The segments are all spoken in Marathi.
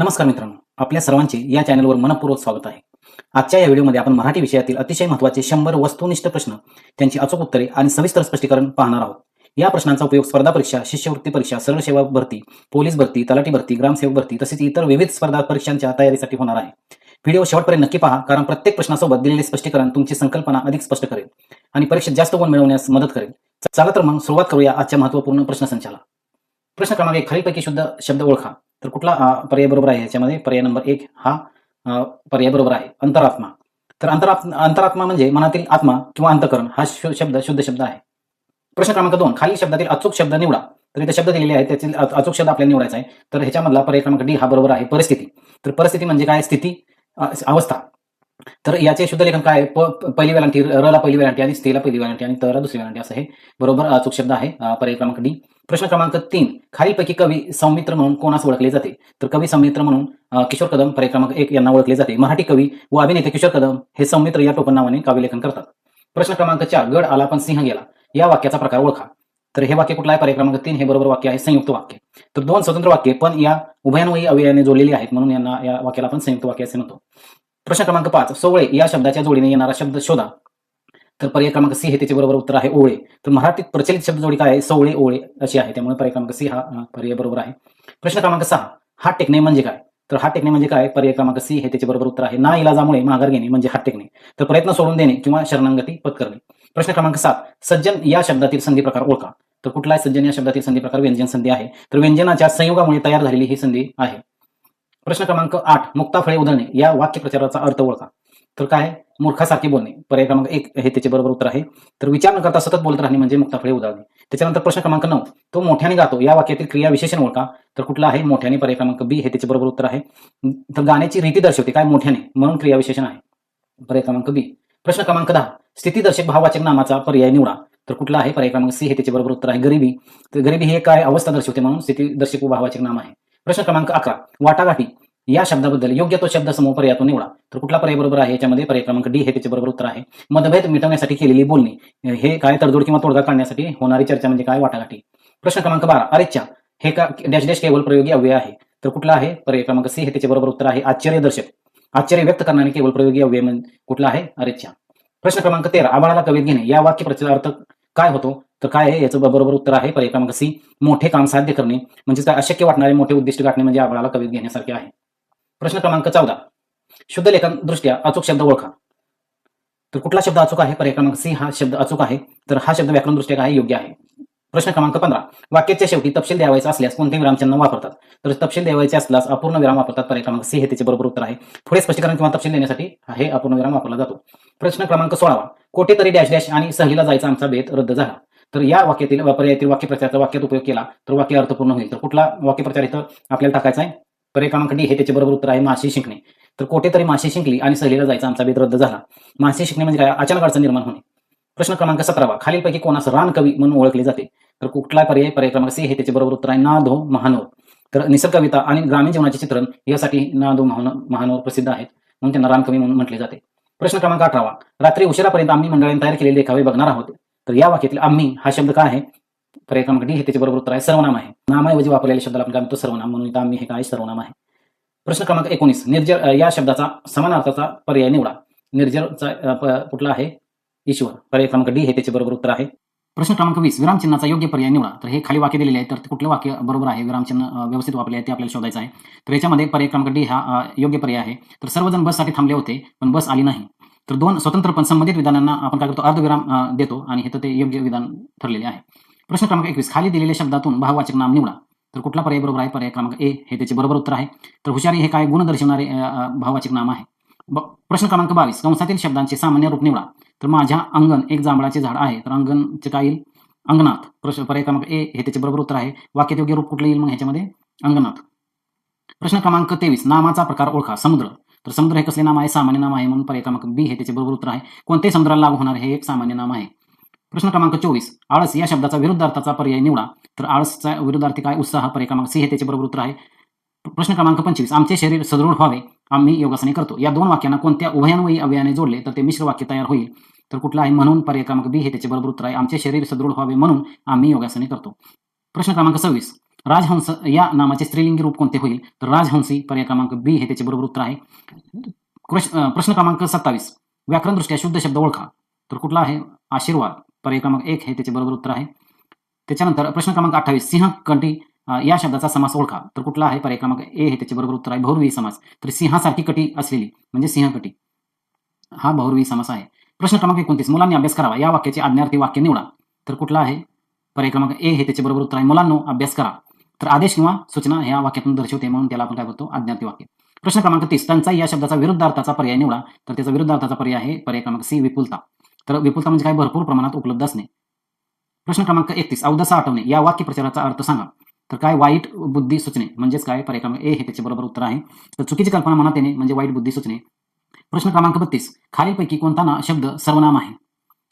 नमस्कार मित्रांनो, आपल्या सर्वांचे या चॅनलवर मनपूर्वक स्वागत आहे. आजच्या या व्हिडिओमध्ये आपण मराठी विषयातील अतिशय महत्त्वाचे 100 वस्तुनिष्ठ प्रश्न, त्यांची अचूक उत्तरे आणि सविस्तर स्पष्टीकरण पाहणार आहोत. या प्रश्नांचा उपयोग स्पर्धा परीक्षा, शिष्यवृत्ती परीक्षा, सरळ सेवा भरती, पोलीस भरती, तलाठी भरती, ग्रामसेवक भरती तसेच इतर विविध स्पर्धा परीक्षांच्या तयारीसाठी होणार आहे. व्हिडिओ शेवटपर्यंत नक्की पहा, कारण प्रत्येक प्रश्नासोबत दिलेले स्पष्टीकरण तुमची संकल्पना अधिक स्पष्ट करेल आणि परीक्षेत जास्त गुण मिळवण्यास मदत करेल. चला तर मग सुरुवात करूया आजच्या महत्त्वपूर्ण प्रश्नसंचाला. प्रश्न क्रमांक 1, खालीलपैकी शुद्ध शब्द ओळखा. तर कुठला पर्याय बरोबर आहे याच्यामध्ये? पर्याय नंबर 1 हा पर्याय बरोबर आहे, अंतरात्मा. तर अंतरात्मा म्हणजे मनातील आत्मा किंवा अंतःकरण हा शुद्ध शब्द आहे. प्रश्न क्रमांक 2, खालील शब्दातील अचूक शब्द निवडा. तर इथे शब्द दिलेले आहेत, त्यातील अचूक शब्द आपल्याला निवडायचा आहे. तर ह्याच्यामधला पर्याय क्रमांक डी हा बरोबर आहे, परिस्थिती. तर परिस्थिती म्हणजे काय? स्थिती, अवस्था. तर याचे शुद्ध लेखन काय? पहिली वेलांटी, र ला पहिली वेलांटी आणि स्त्रीला पहिली वेलांटी आणि त ला दुसरी वेलांटी, असं हे बरोबर अचूक शब्द आहे, पर्याय क्रमांक डी. प्रश्न क्रमांक 3, खालीलपैकी कवी सौमित्र म्हणून कोणास ओळखले जाते? तर कवी सौमित्र म्हणून किशोर कदम, पर्याय क्रमांक 1 यांना ओळखले जाते. मराठी कवी व अभिनेते किशोर कदम हे सौमित्र या टोपण नावाने काव्यलेखन करतात. प्रश्न क्रमांक 4, गड आला पण सिंह गेला या वाक्याचा प्रकार ओळखा. तर हे वाक्य कुठलं आहे? पर्याय क्रमांक 3 हे बरोबर वाक्य आहे, संयुक्त वाक्य. तर 2 स्वतंत्र वाक्ये पण या उभयान्वयी अवयवाने जोडलेली आहेत, म्हणून या वाक्याला आपण संयुक्त वाक्य असे म्हणतो. प्रश्न क्रमांक 5, सोवळे या शब्दाच्या जोडीने येणारा शब्द शोधा. तर पर्याय क्रमांक सी हे त्याचे बरोबर उत्तर आहे, ओळे. तर मराठीत प्रचलित शब्द जोडी काय आहे? सोवळे, ओळे अशी आहे, त्यामुळे पर्याय क्रमांक सी हा पर्याय बरोबर आहे. प्रश्न क्रमांक 6, हात टेकणे म्हणजे काय? तर हात टेकणे म्हणजे काय? पर्याय क्रमांक सी हे त्याचे बरोबर उत्तर आहे, ना इलाजामुळे माघार घेणे म्हणजे हात टेकणे. तर प्रयत्न सोडून देणे किंवा शरणागती पत्करणे. प्रश्न क्रमांक 7, सज्जन या शब्दातील संधी प्रकार ओळखा. तर कुठला आहे सज्जन या शब्दातील संधी प्रकार? व्यंजन संधी आहे. तर व्यंजनाच्या संयोगामुळे तयार झालेली ही संधी आहे. प्रश्न क्रमांक 8, मुक्ताफळे उधळणे या वाक्यप्रचाराचा अर्थ ओळखा. तर काय? मूर्खासारखे बोलणे. पर्याय क्रमांक 1 हे त्याचे बरोबर उत्तर आहे. तर विचार न करता सतत बोलत राहणे म्हणजे मुक्ताफळे उधळणे. त्याच्यानंतर प्रश्न क्रमांक 9, तो मोठ्याने गातो या वाक्यातील क्रिया विशेषण ओळखा. तर कुठला आहे? मोठ्याने. पर्याय क्रमांक बी हे त्याचे बरोबर उत्तर आहे. तर गाण्याची रीती दर्शवते काय? मोठ्याने, म्हणून क्रिया विशेषण आहे, पर्याय क्रमांक बी. प्रश्न क्रमांक 10, स्थितीदर्शक भाववाचक नामाचा पर्याय निवडा. तर कुठला आहे? पर्याय क्रमांक सी हे त्याचे बरोबर उत्तर आहे, गरिबी. तर गरिबी हे काय? अवस्था दर्शवते, म्हणून स्थितीदर्शक व भाववाचक नाम आहे. प्रश्न क्रमांक 11, वाटाघाटी या शब्दाबद्दल योग्य तो शब्द समूह पर्यायातून निवडा. तर कुठला पर्याय बरोबर आहे याच्यामध्ये? पर्याय क्रमांक डी हे त्याचे बरोबर उत्तर आहे, मतभेद मिटवण्यासाठी केलेली बोलणी. हे काय? तडजोड किंवा तोडगा काढण्यासाठी होणारी चर्चा म्हणजे काय? वाटाघाटी. प्रश्न क्रमांक 12, अरेच्छा हे का डॅश डॅश केवळ प्रयोगी अव्यय आहे. तर कुठला आहे? पर्याय क्रमांक सी हे त्याचे बरोबर उत्तर आहे, आश्चर्यदर्शक. आश्चर्य व्यक्त करणारे केवळ प्रयोगी अव्यय म्हणजे कुठला आहे? अरेच्छा. प्रश्न क्रमांक 13, आबाळाला कवीत घेणे या वाक्यप्रचाराचा अर्थ काय होतो? तर काय आहे याचं बरोबर उत्तर आहे, पर्याय क्रमांक सी, मोठे काम साध्य करणे म्हणजे काय? अशक्य वाटणारे मोठे उद्दिष्ट गाठणे म्हणजे आबाळाला कवीत घेण्यासारखे आहे. प्रश्न क्रमांक 14, शुद्ध लेखन दृष्ट्या अचूक शब्द ओळखा. तर कुठला शब्द अचूक आहे? पर्याय क्रमांक सी हा शब्द अचूक आहे. तर हा शब्द व्याकरण दृष्ट्या काय? योग्य आहे. प्रश्न क्रमांक 15, वाक्याच्या शेवटी तपशील द्यावायचा असल्यास कोणते विरामचिन्ह वापरतात? तर तपशील द्यावायचे असल्यास अपूर्ण विराम वापरतात, पर्याय क्रमांक सी हे त्याचे बरोबर उत्तर आहे. पुढे स्पष्टीकरण किंवा तपशील देण्यासाठी हे अपूर्ण विराम वापरला जातो. प्रश्न क्रमांक 16, कोठेतरी डॅश डॅश आणि सहलीला जायचा आमचा बेत रद्द झाला. तर या वाक्यातील पर्यायातील वाक्यप्रचाराचा वाक्यात उपयोग केला तर वाक्य अर्थपूर्ण होईल. तर कुठला वाक्यप्रचार इथं आपल्याला टाकायचा आहे? पर्याय क्रमांक डी हे त्याचे बरोबर उत्तर आहे, माशी शिंकणे. तर कोठेतरी माशी शिंकली आणि सहलीला जायचा आमचा बेत रद्द झाला. माशी शिंकणे म्हणजे काय? अचानक अडचण निर्माण होणे. प्रश्न क्रमांक 17, खालीलपैकी कोणास रानकवी म्हणून ओळखले जाते? तर कुठला पर्याय? पर्याय क्रमांक सी हे त्याचे बरोबर उत्तर आहे, ना धो महानोर. तर निसर्ग कविता आणि ग्रामीण जीवनाचे चित्रण यासाठी ना धो महानोर प्रसिद्ध आहेत, म्हणून त्यांना रानकवी म्हणून म्हटले जाते. प्रश्न क्रमांक 18, रात्री उशिरापर्यंत आम्ही मंडळाने तयार केलेले देखावे बघणार आहोत. तर या वाक्यातील आम्ही हा शब्द काय आहे? पर्याय क्रमांक डी हे त्याचे बरोबर उत्तर आहे, सर्वनाम आहे. नामाऐवजी वापरलेल्या शब्दाला आपण काय म्हणतो? सर्वनाम, म्हणून इथं आम्ही हे काय? सर्वनाम आहे. प्रश्न क्रमांक 19, निर्जर या शब्दाचा समानार्थाचा पर्याय निवडा. निर्जरचा कुठला आहे? ईश्वर. पर्याय क्रमांक डी हे त्याचे बरोबर उत्तर आहे. प्रश्न क्रमांक 20, विरामचिन्हाचा योग्य पर्याय निवडा. तर हे खाली वाक्य दिलेले आहे, तर कुठलं वाक्य बरोबर आहे? विरामचिन्ह व्यवस्थित वापरले आहे ते आपल्याला शोधायचं आहे. तर याच्यामध्ये पर्याय क्रमांक डी हा योग्य पर्याय आहे. तर सर्वजण बससाठी थांबले होते पण बस आली नाही. तर 2 स्वतंत्र पण संबंधित विधानांना आपण काय करतो? अर्धविराम देतो आणि हे तर ते योग्य विधान ठरलेले आहे. प्रश्न क्रमांक 21, खाली दिलेल्या शब्दातून भाववाचक नाम निवडा. तर कुठला पर्याय बरोबर आहे? पर्याय क्रमांक ए हे त्याचे बरोबर उत्तर आहे. तर हुशारी हे काय? गुण दर्शवणारे भाववाचक नाम आहे. प्रश्न क्रमांक 22, कंसातील शब्दांचे सामान्य रूप निवडा. तर माझ्या अंगण एक जांभळाचे झाड आहे. तर अंगणचे काय येईल? अंगणात. पर्याय क्रमांक ए हे त्याचे बरोबर उत्तर आहे. वाक्यात योग्य रूप कुठलं येईल मग ह्याच्यामध्ये? अंगणात. प्रश्न क्रमांक 23, नामाचा प्रकार ओळखा. समुद्र. तर समुद्र हे कसले नाम आहे? सामान्य नाम आहे, म्हणून पर्याय क्रमांक बी हे त्याचे बरोबर उत्तर आहे. कोणत्याही समुद्राला लागू होणार हे एक सामान्य नाम आहे. प्रश्न क्रमांक 24, आळस या शब्दाचा विरुद्धार्थाचा पर्याय निवडा. तर आळसचा विरुद्धार्थी काय? उत्साह. पर्याय क्रमांक सी हे त्याचे बरोबर उत्तर आहे. प्रश्न क्रमांक 25, आमचे शरीर सदृढ व्हावे आम्ही योगासने करतो. या 2 वाक्यांना कोणत्या उभयान्वयी अव्ययाने जोडले तर ते मिश्र वाक्य तयार होईल? तर कुठला आहे? म्हणून. पर्याय क्रमांक बी हे त्याचे बरोबर उत्तर आहे, आमचे शरीर सदृढ व्हावे म्हणून आम्ही योगासने करतो. प्रश्न क्रमांक 26, राजहंस या नामाचे स्त्रीलिंगी रूप कोणते होईल? तर राजहंसी. पर्याय क्रमांक बी हे त्याचे बरोबर उत्तर आहे. प्रश्न क्रमांक 27. व्याकरणदृष्ट्या शुद्ध शब्द ओळखा. तर कुठला आहे? आशीर्वाद. पर्याय क्रमांक 1 हे त्याचे बरोबर उत्तर आहे. त्याच्यानंतर प्रश्न क्रमांक 28. सिंहकटी या शब्दाचा समास ओळखा. तर कुठला आहे? पर्याय क्रमांक ए हे त्याचे बरोबर उत्तर आहे. बहुव्रीही समास. तर सिंहासारखी कटी असलेली म्हणजे सिंहकटी, हा बहुव्रीही समास आहे. प्रश्न क्रमांक 29. मुलांनी अभ्यास करावा या वाक्याचे आज्ञार्थी वाक्य निवडा. तर कुठला आहे? पर्याय क्रमांक ए हे त्याचे बरोबर उत्तर आहे. मुलांनो अभ्यास करा. तर आदेश किंवा सूचना ह्या वाक्यातून दर्शवते म्हणून त्याला आपण काय करतो? आज्ञार्थी वाक्य. प्रश्न क्रमांक 30. टंचाई या शब्दाचा विरुद्धार्थाचा पर्याय निवडा. तर त्याचा विरुद्धार्थाचा पर्याय आहे पर्याय क्रमांक सी विपुलता. तर विपुलता म्हणजे काय? भरपूर प्रमाणात उपलब्ध असणे. प्रश्न क्रमांक 31. अवदसा आठवणे या वाक्यप्रचाराचा अर्थ सांगा. तर काय? वाईट बुद्धी सुचणे म्हणजेच काय? पर्याय क्रमांक ए हे त्याचे बरोबर उत्तर आहे. तर चुकीची कल्पना मनात येणे म्हणजे वाईट बुद्धी सुचणे. प्रश्न क्रमांक 32. खालीलपैकी कोणता शब्द सर्वनाम आहे?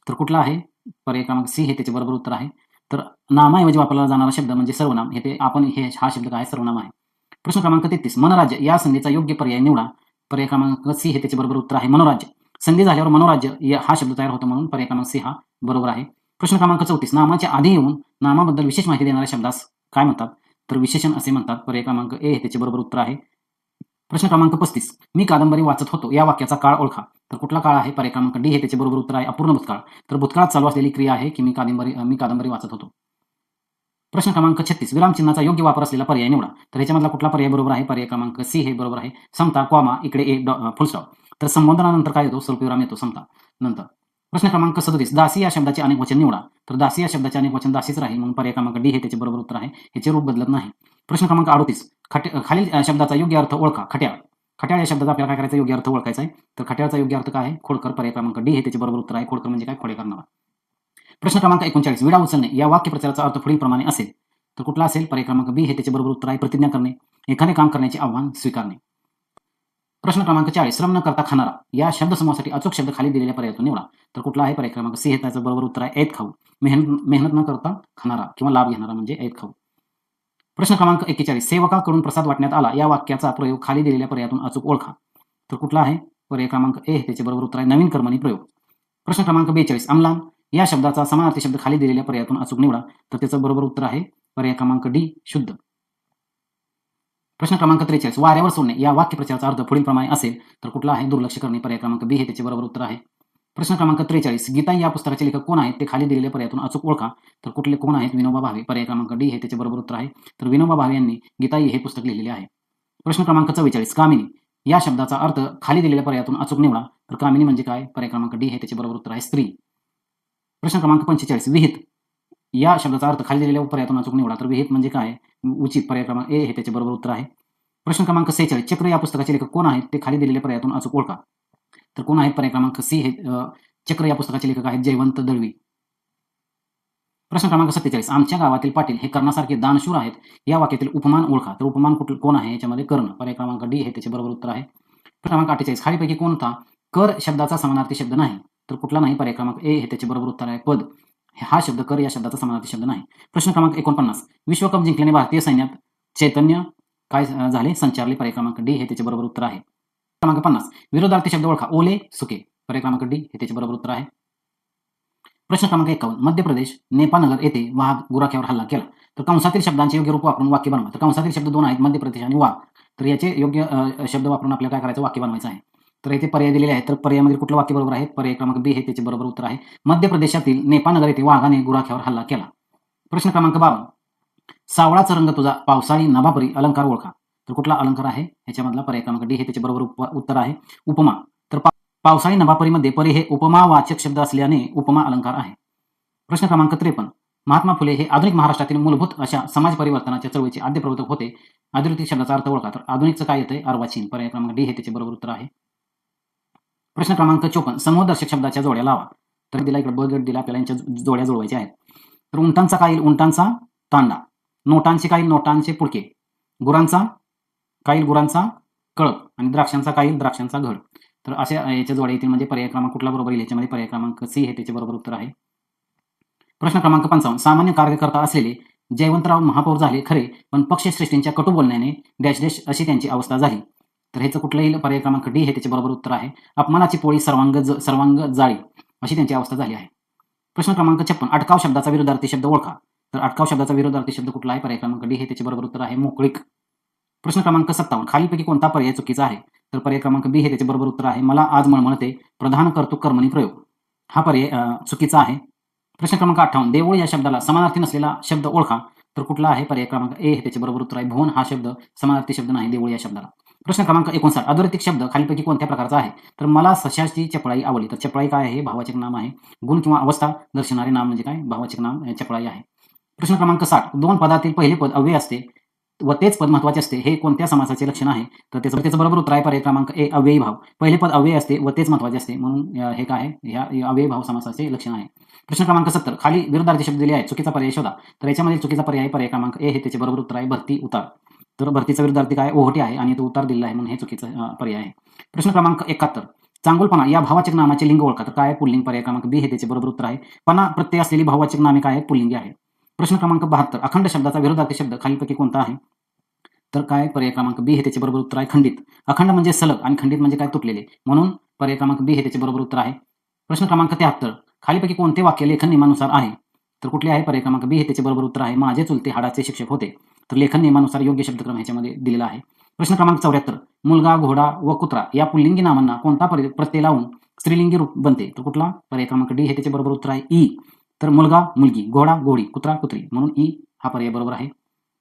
तर कुठला आहे? पर्याय क्रमांक सी हे त्याचे बरोबर उत्तर आहे. तर नामाऐवजी वापरला जाणारा शब्द म्हणजे सर्वनाम. हे हा शब्द काय? सर्वनाम आहे. प्रश्न क्रमांक 33. मनराज्य या संधीचा योग्य पर्याय निवडा. पर्याय क्रमांक सी हे त्याचे बरोबर उत्तर आहे. मनोराज्य. संधी झाल्यावर मनोराज्य हा शब्द तयार होतो म्हणून पर्याय क्रमांक सी हा बरोबर आहे. प्रश्न क्रमांक 34. नामाच्या आधी येऊन नामाबद्दल विशेष माहिती देणाऱ्या शब्दास काय म्हणतात? तर विशेषण असे म्हणतात. पर्याय क्रमांक ए हे त्याचे बरोबर उत्तर आहे. प्रश्न क्रमांक 35. मी कादंबरी वाचत होतो या वाक्याचा काळ ओळखा. तर कुठला काळ आहे? पर्याय क्रमांक डी हे त्याचे बरोबर उत्तर आहे. अपूर्ण भूतकाळ. तर भूतकाळात चालू असलेली क्रिया आहे की मी कादंबरी वाचत होतो. प्रश्न क्रमांक 36. विरामचिन्हाचा योग्य वापर असलेला पर्याय निवडा. तर ह्याच्यामधला कुठला पर्याय बरोबर आहे? पर्याय क्रमांक सी हे बरोबर आहे. समता, कॉमा, इकडे ए फुलस्टॉप. तर संबोधनानंतर काय येतो? स्वल्पविराम येतो समता नंतर. प्रश्न क्रमांक 37. दासी या शब्दाचे अनेक वचन निवडा. तर दासी या शब्दाचे अनेक वचन दासीच राहील म्हणून पर्याय क्रमांक डी हे त्याचे बरोबर उत्तर आहे. ह्याचे रूप बदलत नाही. प्रश्न क्रमांक 38. खालील शब्दाचा योग्य अर्थ ओळखा. खट्याळ. खट्याळ या शब्दाचा आपल्याला काय करायचा? योग्य अर्थ ओळखायचा आहे. तर खट्याळचा योग्य अर्थ काय आहे? खोडकर. पर्याय क्रमांक डी हे त्याचे बरोबर उत्तर आहे. खोडकर म्हणजे काय? खोडे करणारा. प्रश्न क्रमांक 39. विडा उचलणे या वाक्यप्रचाराचा अर्थ पुढीलप्रमाणे असेल. तर कुठला असेल? पर्याय क्रमांक बी हे त्याचे बरोबर उत्तर आहे. प्रतिज्ञा करणे, एखादे काम करण्याचे आव्हान स्वीकारणे. प्रश्न क्रमांक 40. श्रम न करता खाणारा या शब्दसमूहासाठी अचूक शब्द खाली दिलेल्या पर्यायातून निवडा. तर कुठला आहे? पर्याय क्रमांक सी हे त्याचं बरोबर उत्तर आहे. ऐत खाऊ. मेहनत न करता खाणारा किंवा लाभ घेणारा म्हणजे ऐत खाऊ. प्रश्न क्रमांक 41. सेवकाकडून प्रसाद वाटण्यात आला या वाक्याचा प्रयोग खाली दिलेल्या पर्यायातून अचूक ओळखा. तर कुठला आहे? पर्याय क्रमांक ए हे त्याचे बरोबर उत्तर आहे. नवीन कर्मणी प्रयोग. प्रश्न क्रमांक 42. अम्लान या शब्दाचा समानार्थी शब्द खाली दिलेल्या पर्यायातून अचूक निवडा. तर त्याचं बरोबर उत्तर आहे पर्याय क्रमांक डी शुद्ध. प्रश्न क्रमांक 43. वाऱ्यावर सोडणे या वाक्यप्रचाराचा अर्थ पुढीलप्रमाणे असेल. तर कुठला आहे? दुर्लक्ष करणे. पर्याय क्रमांक बी हे त्याचे बरोबर उत्तर आहे. प्रश्न क्रमांक 43. गीता या पुस्तकाचे लेखक कोण आहेत? ते खाली दिलेल्या पर्यायातून अचूक ओळखा. तर कुठले कोण आहेत? विनोबा भावे. पर्याय क्रमांक डी हे त्याचे बरोबर उत्तर आहे. तर विनोबा भावे यांनी गीताई हे पुस्तक लिहिलेले आहे. प्रश्न क्रमांक 44. कामिनी या शब्दाचा अर्थ खाली दिलेल्या पर्यायातून अचूक निवडा. तर कामिनी म्हणजे काय? पर्याय क्रमांक डी हे त्याचे बरोबर उत्तर आहे. स्त्री. प्रश्न क्रमांक 45. विहित या शब्दाचा अर्थ खाली दिलेल्या पर्यायातून अचूक निवडा. तर विहित म्हणजे काय? उचित. पर्याय क्रमांक ए हे त्याचे बरोबर उत्तर आहे. प्रश्न क्रमांक 46. चक्र या पुस्तकाचे लेखक कोण आहेत? ते खाली दिलेल्या पर्यायातून अचूक ओळखा. तर कोण आहेत? पर्याय क्रमांक सी हे चक्र या पुस्तकाचे लेखक आहेत जयवंत दळवी. प्रश्न क्रमांक 47. आमच्या गावातील पाटील हे कर्णासारखे दानशूर आहेत या वाक्यातील उपमान ओळखा. तर उपमान कोण आहे? याच्यामध्ये कर्ण. पर्याय क्रमांक डी हे त्याचे बरोबर उत्तर आहे. क्रमांक 48. खालीपैकी कोणता कर शब्दाचा समानार्थी शब्द नाही? तर कुठला नाही? पर्याय क्रमांक ए हे त्याचे बरोबर उत्तर आहे. पद. हा शब्द कर या शब्दाचा समानार्थी शब्द नाही. प्रश्न क्रमांक 49. विश्वकप जिंकल्याने भारतीय सैन्यात चैतन्य काय झाले? संचारले. पर्याय क्रमांक डी हे त्याचे बरोबर उत्तर आहे. क्रमांक 50. विरोधार्थी शब्द ओळखा. ओले, सुके. पर्याय क्रमांक डी हे त्याचे बरोबर उत्तर आहे. प्रश्न क्रमांक 51. मध्य प्रदेश नेपानगर येथे वाघ गुराख्यावर हल्ला केला. तर कंसातील शब्दांचे योग्य रूप वापरून वाक्य बनवा. तर कंसातील शब्द दोन आहेत, मध्य प्रदेश आणि वाघ. तर याचे योग्य शब्द वापरून आपल्याला काय करायचं? वाक्य बनवायचं आहे. तर येथे पर्याय दिलेले आहेत. तर पर्यायामध्ये कुठलं वाक्य बरोबर आहे? पर्याय क्रमांक बी हे त्याचे बरोबर उत्तर आहे. मध्य प्रदेशातील नेपानगर येथे वाघाने गुराख्यावर हल्ला केला. प्रश्न क्रमांक 52. सावळाचा रंग तुझा पावसाळी नभापरी अलंकार ओळखा. तर कुठला अलंकार आहे? ह्याच्यामधला पर्याय क्रमांक डी हे त्याचे बरोबर उत्तर आहे. उपमा. तर पावसाळी नभापरीमध्ये परी हे उपमावाचक शब्द असल्याने उपमा अलंकार आहे. प्रश्न क्रमांक 53. महात्मा फुले हे आधुनिक महाराष्ट्रातील मूलभूत अशा समाज परिवर्तनाच्या चळवळीचे आद्य प्रवर्तक होते. आधुनिक शब्दाचा अर्थ ओळखा. तर आधुनिकचं काय येतंय? अर्वाचीन. पर्याय क्रमांक डी हे त्याचे बरोबर उत्तर आहे. प्रश्न क्रमांक 54. समूहदर्शक शब्दाच्या जोड्या लावा. तर दिला इकडे ब गट दिला, आपल्याला यांच्या जोड्या जुळवायच्या आहेत. तर उंटांचा काईल उंटांचा तांडा, नोटांचे काईल नोटांचे पुडके, गुरांचा काईल गुरांचा कळप आणि द्राक्षांचा काईल द्राक्षांचा घड. तर अशा याच्या जोड्या येतील म्हणजे पर्याय क्रमांक कुठला बरोबर येईल? याच्यामध्ये पर्याय क्रमांक सी हे त्याचे बरोबर उत्तर आहे. प्रश्न क्रमांक 55. सामान्य कार्यकर्ता असलेले जयवंतराव महापौर झाले खरे, पण पक्षश्रेष्ठींच्या कटू बोलण्याने डॅश डॅश अशी त्यांची अवस्था झाली. तर ह्याचं कुठलं येईल? पर्याय क्रमांक डी हे त्याचे बरोबर उत्तर आहे. अपमानाची पोळी सर्वांग जाळी अशी त्यांची अवस्था झाली आहे. प्रश्न क्रमांक 56. अटकाव शब्दाचा विरुद्धार्थी शब्द ओळखा. तर अटकाव शब्दाचा विरोधार्थी शब्द कुठला आहे? पर्याय क्रमांक डी हे त्याचे बरोबर उत्तर आहे मोकळीक. प्रश्न क्रमांक 57 खालीलपैकी कोणता पर्याय चुकीचा आहे? तर पर्याय क्रमांक बी हे त्याचे बरोबर उत्तर आहे. मला आज मळमळते प्रधान कर्तृक कर्मणी प्रयोग हा पर्याय चुकीचा आहे. प्रश्न क्रमांक 58 देऊळ या शब्दाला समानार्थी नसलेला शब्द ओळखा. तर कुठला आहे? पर्याय क्रमांक ए हे त्याचे बरोबर उत्तर आहे. भुवन हा शब्द समानार्थी शब्द नाही देऊळ या शब्दाला. प्रश्न क्रमांक 59 अधोरेखित शब्द खालीलपैकी कोणत्या प्रकारचा आहे? तर मला सशाची चपळाई आवडली. तर चपळाई काय आहे? भाववाचक नाम आहे. गुण किंवा अवस्था दर्शवणारे नाम म्हणजे काय? भाववाचक नाम चपळाई आहे. प्रश्न क्रमांक 60 दोन पदातील पहिले पद अव्यय असते व तेच पद महत्वाचे असते हे कोणत्या समासाचे लक्षण आहे? तर त्याचं बरोबर उत्तर आहे पर्याय क्रमांक ए अव्ययी भाव. पहिले पद अव्यय असते व तेच महत्वाचे असते म्हणून हे काय आहे? या अव्ययी भाव समासाचे लक्षण आहे. प्रश्न क्रमांक 70 खाली विरुद्धार्थी शब्द दिले आहेत चुकीचा पर्याय शोधा. तर याच्यामध्ये चुकीचा पर्याय क्रमांक ए हे त्याचे बरोबर उत्तर आहे भरती उतार. तर भरतीचा विरुद्धार्थी काय? ओहोटी आहे आणि तो उतार दिलेला आहे म्हणून हे चुकीचा पर्याय आहे. प्रश्न क्रमांक 71 चांगुलपणा या भाववाचक नामाचे लिंग ओळखा. तर काय? पुल्लिंग. पर्याय क्रमांक बी हे त्याचे बरोबर उत्तर आहे. पणा प्रत्यय असलेली भाववाचक नामे काय? पुल्लिंगी आहे. प्रश्न क्रमांक 72 अखंड शब्दाचा विरोधार्थी शब्द खालीलपैकी कोणता आहे? तर काय? पर्याय क्रमांक बी हे त्याचे बरोबर उत्तर आहे खंडित. अखंड म्हणजे सलग आणि खंडित म्हणजे काय? तुटलेले म्हणून पर्याय क्रमांक बी हे त्याचे बरोबर उत्तर आहे. प्रश्न क्रमांक 73 खालीपैकी कोणते वाक्य लेखन नियमानुसार आहे? तर कुठले आहे? पर्याय क्रमांक बी हे त्याचे बरोबर उत्तर आहे. माझे चुलते हाडाचे शिक्षक होते. तर लेखन नियमानुसार योग्य शब्दक्रम ह्याच्यामध्ये दिलेला आहे. प्रश्न क्रमांक 74 मुलगा घोडा व कुत्रा या पुल्लिंगी नामांना कोणता प्रत्यय लावून स्त्रीलिंगी रूप बनते? तर कुठला? पर्याय क्रमांक डी हे त्याचे बरोबर उत्तर आहे ई. तर मुलगा मुलगी, घोडा घोडी, कुत्रा कुत्री म्हणून ई हा पर्याय बरोबर आहे.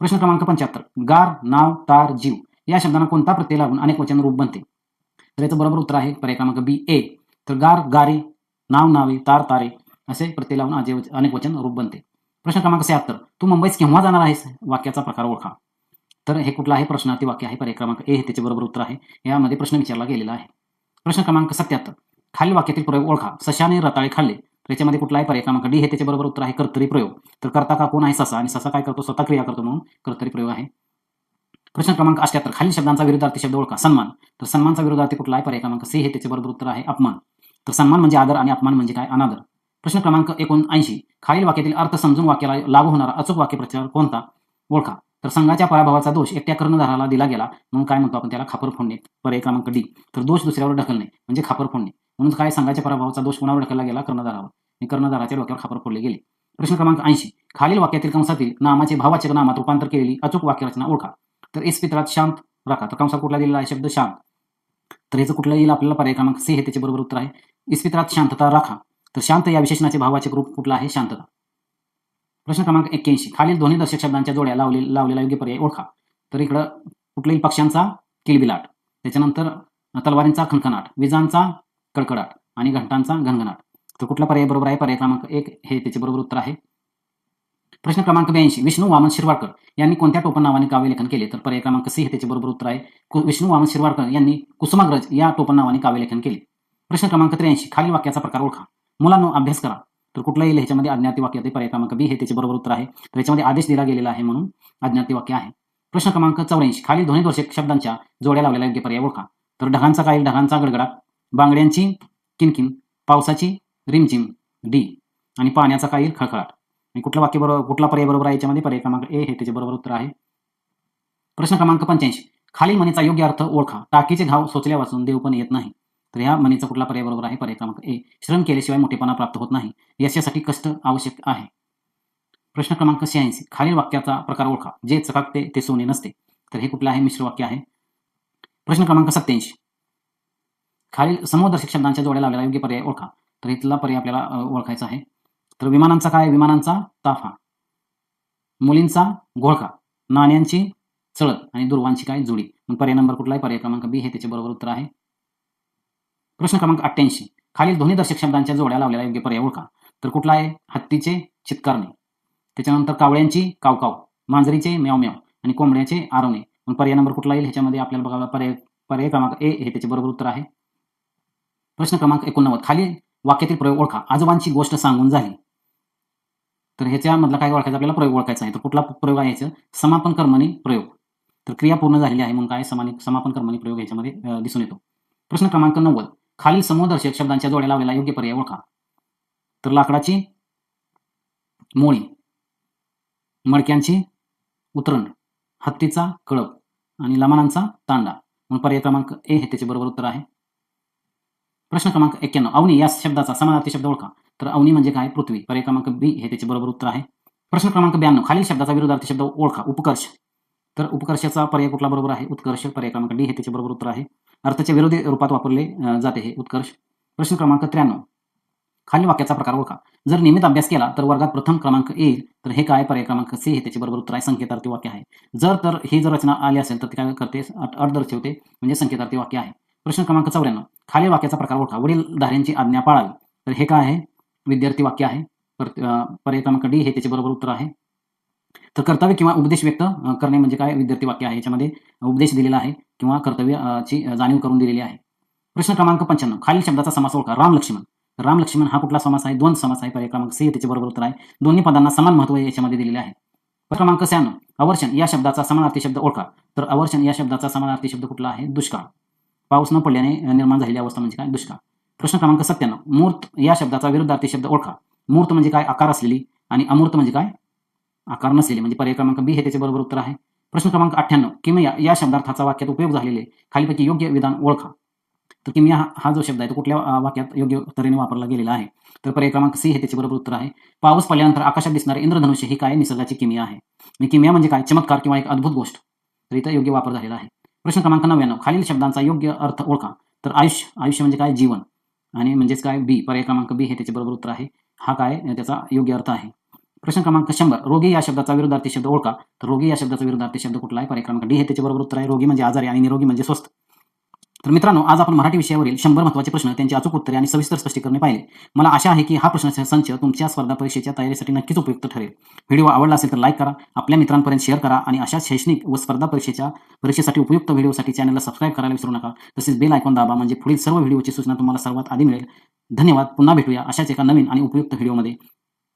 प्रश्न क्रमांक 75 गार नाव तार जीव या शब्दांना कोणता प्रत्यय लागून अनेक वचन रूप बनते? तर याचं बरोबर उत्तर आहे पर्याय क्रमांक बी ए. तर गार गारे, नाव नावे, तार तारे असे प्रत्यय लावून अनेक वचन रूप बनते. प्रश्न क्रमांक 76 तू मुंबईस केव्हा जाणार आहेस? वाक्याचा प्रकार ओळखा. तर हे कुठलं आहे? प्रश्नार्थी वाक्य आहे. पर्याय क्रमांक ए हे त्याचे बरोबर उत्तर आहे. यामध्ये प्रश्न विचारला गेलेला आहे. प्रश्न क्रमांक 77 खालील वाक्यातील प्रयोग ओळखा. सशाने रताळे खाल्ले. तर याच्यामध्ये कुठला आहे? पर्याय क्रमांक डी हे त्याचे बरोबर उत्तर आहे कर्तरी प्रयोग. तर कर्ता का कोण आहे? ससा आणि ससा काय करतो? स्वतः क्रिया करतो म्हणून कर्तरी प्रयोग आहे. प्रश्न क्रमांक 78 खालील शब्दांचा विरुद्धार्थी शब्द ओळखा. सन्मान. तर सन्मानचा विरुद्धार्थी कुठला आहे? पर्याय क्रमांक सी हे त्याचे बरोबर उत्तर आहे अपमान. तर सन्मान म्हणजे आदर आणि अपमान म्हणजे काय? अनादर. प्रश्न क्रमांक 79 खालील वाक्यातील अर्थ समजून वाक्याला लागू होणारा अचूक वाक्यप्रचार कोणता? ओळखा. तर संघाच्या पराभवाचा दोष एकट्या कर्णधाराला दिला गेला म्हणून काय म्हणतो आपण त्याला? खापर फोडणे. पर्याय क्रमांक डी. तर दोष दुसऱ्यावर ढकलणे म्हणजे खापर फोडणे म्हणून काय? संघाच्या पराभवाचा दोष कोणावर ढकलला गेला? कर्णधारावर आणि कर्णधाराच्या डोक्यावर खापर फोडले गेले. प्रश्न क्रमांक 80 खालील वाक्यातील कंसातील नामाचे भाववाचक नामात रूपांतर केलेली अचूक वाक्यरचना ओळखा. तर इस्पितळात शांत राखा. तर कंसात कुठला दिलेला आहे शब्द? शांत. तर याचं कुठलं येईल आपल्याला? पर्याय क्रमांक सी हे त्याचे बरोबर उत्तर आहे. इस्पितळात शांतता राखा. तर शांत या विशेषणाचे भाववाचक रूप कुठला आहे? शांतता. प्रश्न क्रमांक 81 खालील ध्वनिदर्शक शब्दांच्या जोड्या लावलेला योग्य पर्याय ओळखा. तर इकडं कुठल्या येईल? पक्ष्यांचा किलबिलाट, त्याच्यानंतर तलवारींचा खणखणाट, विजांचा कडकडाट आणि घंटांचा घनघनाट. तर कुठला पर्याय बरोबर आहे? पर्याय क्रमांक 1 हे त्याचे बरोबर उत्तर आहे. प्रश्न क्रमांक 82 विष्णू वामन शिरवाडकर यांनी कोणत्या टोपण नावाने काव्यलेखन केले? तर पर्याय क्रमांक सी हे त्याचे बरोबर उत्तर आहे. विष्णू वामन शिरवाडकर यांनी कुसुमाग्रज या टोपण नावाने काव्यलेखन केले. प्रश्न क्रमांक 83 खालील वाक्याचा प्रकार ओळखा. मुलांनो अभ्यास करा. तर कुठला येईल ह्याच्यामध्ये? अज्ञाती वाक्य आहे. पर्याय क्रमांक बी हे त्याचे बरोबर उत्तर आहे. तर याच्यामध्ये आदेश दिला गेलेला आहे म्हणून अज्ञाती वाक्य आहे. प्रश्न क्रमांक 84 खालील ध्वनिदर्शक शब्दांच्या जोड्या लावलेला योग्य पर्याय ओळखा. तर ढगांचा काय? ढगांचा गडगडाट, बांगड्यांची किनकिन, पावसाची रिमझिम डी आणि पाण्याचा काय? खळखळाट. आणि कुठलं वाक्य बरोबर? कुठला पर्याय बरोबर आहे याच्यामध्ये? पर्याय क्रमांक ए हे त्याचे बरोबर उत्तर आहे. प्रश्न क्रमांक 85 खालील म्हणीचा योग्य अर्थ ओळखा. टाकीचे घाव सोचल्या वाचून देव पण येत नाही. तर ह्या म्हणीचा कुठला पर्याय बरोबर आहे? पर्याय क्रमांक ए. श्रम केल्याशिवाय मोठेपणा प्राप्त होत नाही. यशासाठी कष्ट आवश्यक आहे. प्रश्न क्रमांक 86 खालील वाक्याचा प्रकार ओळखा. जे चकाकते ते सोने नसते. तर हे कुठलं आहे? मिश्र वाक्य आहे. प्रश्न क्रमांक 87 खालील समूहदर्शक शब्दांच्या जोड्या लावलेला योग्य पर्याय ओळखा. तर इथला पर्याय आपल्याला ओळखायचा आहे. तर विमानांचा काय? विमानांचा ताफा, मुलींचा घोळका, नाण्यांची चळत आणि दुर्वांची काय? जोडी. मग पर्याय नंबर कुठला आहे? पर्याय क्रमांक बी हे त्याचे बरोबर उत्तर आहे. प्रश्न क्रमांक 88 खालील ध्वनिदर्शक शब्दांच्या जोड्या लावलेला योग्य पर्याय ओळखा. तर कुठला आहे? हत्तीचे चित्कारणे, त्याच्यानंतर कावळ्यांची कावकाव, मांजरीचे म्याव म्याव आणि कोंबड्याचे आरवणे. मग पर्याय नंबर कुठला येईल? ह्याच्यामध्ये आपल्याला बघायला पर्याय क्रमांक ए हे त्याचे बरोबर उत्तर आहे. प्रश्न क्रमांक 89 खालील वाक्यातील प्रयोग ओळखा. आजोबांची गोष्ट सांगून झाली. तर ह्याच्यामधला काय ओळखायचं? आपल्याला प्रयोग ओळखायचा आहे. तर कुठला प्रयोग आहे याचं? समापन कर्मणी प्रयोग. तर क्रिया पूर्ण झालेली आहे म्हणून काय? समापन कर्मणी प्रयोग ह्याच्यामध्ये दिसून येतो. प्रश्न क्रमांक 90 खालील समूहदर्शक शब्दांच्या जोड्या लावलेला योग्य पर्याय ओळखा. तर लाकडाची मोळी, मडक्यांची उतरण, हत्तीचा कळप आणि लमानांचा तांडा. मग पर्याय क्रमांक ए हे त्याचे बरोबर उत्तर आहे. प्रश्न क्रमांक 91 अवनी या शब्दाचा समानार्थी शब्द ओळखा. तर अवनी म्हणजे काय? पृथ्वी. पर्याय क्रमांक बी हे त्याचे बरोबर उत्तर आहे. प्रश्न क्रमांक 92 खालील शब्दाचा विरुद्धार्थी शब्द ओळखा. उपकर्ष. तर उपकर्षाचा पर्याय कुठला बरोबर आहे? उत्कर्ष. पर्याय क्रमांक डी हे त्याचे बरोबर उत्तर आहे. अर्थाच्या विरोधी रूपात वापरले जाते हे उत्कर्ष. प्रश्न क्रमांक 93 खालील वाक्याचा प्रकार ओळखा. जर नियमित अभ्यास केला तर वर्गात प्रथम क्रमांक येईल. तर हे काय? पर्याय क्रमांक सी हे त्याचे बरोबर उत्तर आहे. संकेतार्थी वाक्य आहे. ही जर रचना आली असेल तर ती काय करते? अट दर्शवते, म्हणजे संकेतार्थी वाक्य आहे. प्रश्न क्रमांक 94 खालील वाक्याचा प्रकार ओळखा. वडीलधाऱ्यांची आज्ञा पाळावी. तर हे काय आहे? विद्यार्थी वाक्य आहे. पर्याय क्रमांक डी हे त्याचे बरोबर उत्तर आहे. तर कर्तव्य किंवा उपदेश व्यक्त करणे म्हणजे काय? विद्यार्थी वाक्य आहे. याच्यामध्ये उपदेश दिलेला आहे किंवा कर्तव्याची जाणीव करून दिलेली आहे. प्रश्न क्रमांक 95 खालील शब्दाचा समास ओळखा. राम लक्ष्मण. राम लक्ष्मण हा कुठला समास आहे? द्वंद्व समास आहे. पर्याय क्रमांक सी हे त्याचे बरोबर उत्तर आहे. दोन्ही पदांना समान महत्त्व याच्यामध्ये दिलेले आहे. प्रश्न क्रमांक 96 अवर्षण या शब्दाचा समानार्थी शब्द ओळखा. तर अवर्षण या शब्दाचा समानार्थी शब्द कुठला आहे? दुष्काळ. पाऊस न पडल्याने निर्माण झालेली अवस्था म्हणजे काय? दुष्काळ. प्रश्न क्रमांक 97 मूर्त या शब्दाचा विरुद्धार्थी शब्द ओळखा. मूर्त म्हणजे काय? आकार असलेली. आणि अमूर्त म्हणजे काय? आकार नसलेली. म्हणजे पर्याय क्रमांक बी हे त्याचे बरोबर उत्तर आहे. प्रश्न क्रमांक 98 किमया या शब्दार्थाचा वाक्यात उपयोग झालेले खालीपैकी योग्य विधान ओळखा. तर किमया हा जो शब्द आहे तो कुठल्या वाक्यात योग्य तऱ्हेने वापरला गेलेला आहे? तर पर्याय क्रमांक सी हे त्याचे बरोबर उत्तर आहे. पाऊस पडल्यानंतर आकाशात दिसणारे इंद्रधनुष्य ही काय? निसर्गाची किमया आहे. आणि किमया म्हणजे काय? चमत्कार किंवा एक अद्भुत गोष्ट. तर इथं योग्य वापर झालेला आहे. प्रश्न क्रमांक 99 खालील शब्दांचा योग्य अर्थ ओळखा. तर आयुष्य म्हणजे काय? जीवन. आणि म्हणजेच काय? बी. पर्याय क्रमांक बी हे त्याचे बरोबर उत्तर आहे. हा काय? त्याचा योग्य अर्थ आहे. प्रश्न क्रमांक 100 रोगी या शब्दाचा विरुद्धार्थी शब्द ओळखा. तर रोगी या शब्दाचा विरुद्धार्थी शब्द कुठला आहे? पर्याय क्रमांक डी हे त्याचे बरोबर उत्तर आहे. रोगी म्हणजे आजारी आणि निरोगी म्हणजे स्वस्थ. तर मित्रांनो, आज आपण मराठी विषयावरील 100 महत्त्वाचे प्रश्न, त्यांची अचूक उत्तरे आणि सविस्तर स्पष्टीकरणे पाहिले. मला आशा आहे की हा प्रश्नांचा संच तुमच्या स्पर्धा परीक्षेच्या तयारीसाठी नक्कीच उपयुक्त ठरेल. व्हिडिओ आवडला असेल तर लाईक करा, आपल्या मित्रांपर्यंत शेअर करा आणि अशा शैक्षणिक व स्पर्धा परीक्षेसाठी उपयुक्त व्हिडिओसाठी चॅनलला सबस्क्राईब करायला विसरू नका. तसेच बेल आयकॉन दाबा, म्हणजे पुढील सर्व व्हिडिओची सूचना तुम्हाला सर्वात आधी मिळेल. धन्यवाद. पुन्हा भेटूया अशाच एका नवीन आणि उपयुक्त व्हिडिओमध्ये.